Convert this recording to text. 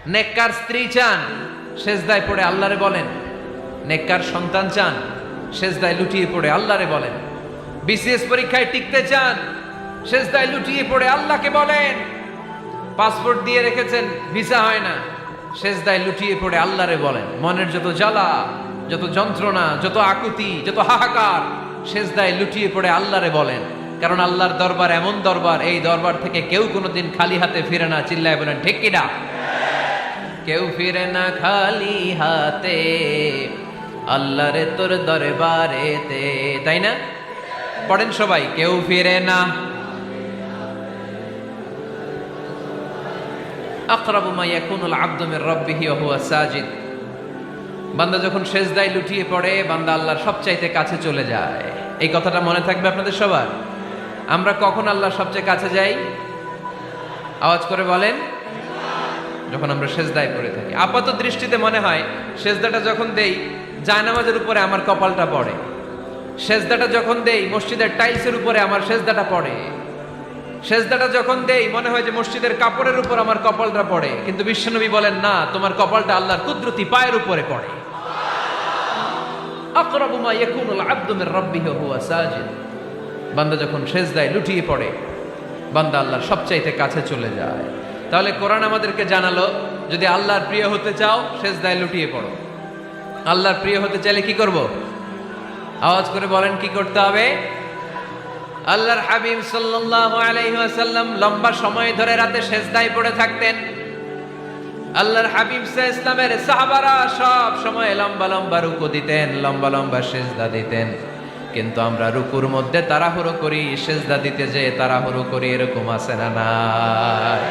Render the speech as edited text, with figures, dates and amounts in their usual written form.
নেককার স্ত্রী চান, সেজদায় পড়ে আল্লাহরে বলেন। নেককার সন্তান চান, সেজদায় লুটিয়ে পড়ে আল্লাহরে বলেন। বিসিএস পরীক্ষায় টিকতে চান, সেজদায় লুটিয়ে পড়ে আল্লাহকে বলেন। পাসপোর্ট দিয়ে রেখেছেন, ভিসা হয় না, সেজদায় লুটিয়ে পড়ে আল্লাহরে বলেন। মনের যত জ্বালা, যত যন্ত্রণা, যত আকুতি, যত হাহাকার, সেজদায় লুটিয়ে পড়ে আল্লাহরে বলেন। কারণ আল্লাহর দরবার এমন দরবার, এই দরবার থেকে কেউ কোনোদিন খালি হাতে ফিরে না। চিল্লায় বলেন ঠিক কিনা? কেউ ফিরে না খালি হাতে আল্লাহরে তোর দরবারেতে, তাই না? পড়েন সবাই, কেউ ফিরে না। আকরাবু মা ইয়াকুনুল আবদু মির রাব্বিহি ওয়া হুয়া সাজিদ। বান্দা যখন সেজদায় লুটিয়ে পড়ে, বান্দা আল্লাহর সবচাইতে কাছে চলে যায়। এই কথাটা মনে থাকবে আপনাদের সবার। আমরা কখন আল্লাহর সবচেয়ে কাছে যাই? আওয়াজ করে বলেন, যখন আমরা সেজদায় পড়ে থাকি। আপাত দৃষ্টিতে মনে হয় সেজদাটা যখন দেই জায়নামাজের উপরে আমার কপালটা পড়ে, সেজদাটা যখন দেই মসজিদের টাইলসের উপরে আমার সেজদাটা পড়ে, সেজদাটা যখন দেই মনে হয় যে মসজিদের কাপড়ের উপর আমার কপালটা পড়ে। কিন্তু বিশ্বনবী বলেন না, তোমার কপালটা আল্লাহর কুদরতি পায়ের উপরে পড়ে। আকরাবু মা ইয়াকুনুল আবদু মির রাব্বিহি ওয়া হুয়া সাজিদ। বান্দা যখন সেজদায় লুটিয়ে পড়ে, বান্দা আল্লাহর সবচাইতে কাছে চলে যায়। তাহলে কোরআন আমাদেরকে জানালো, যদি আল্লাহর প্রিয় হতে চাও সেজদায় লুটিয়ে পড়ো। আল্লাহর প্রিয় হতে চাইলে কি করব? আওয়াজ করে বলেন, কি করতে হবে? আল্লাহর হাবিব সাল্লাল্লাহু আলাইহি ওয়াসাল্লাম লম্বা সময় ধরে রাতে সেজদায় পড়ে থাকতেন। আল্লাহর হাবিব সাল্লাল্লাহু আলাইহি ওয়াসাল্লামের সাহাবারা সব সময় লম্বা লম্বা রুকু দিতেন, লম্বা লম্বা সেজদা দিতেন। কিন্তু আমরা রুকুর মধ্যে তাড়াহুড়ো করি, সেজদা দিতে যে তাড়াহুড়ো করি, এরকম আছে না নাই?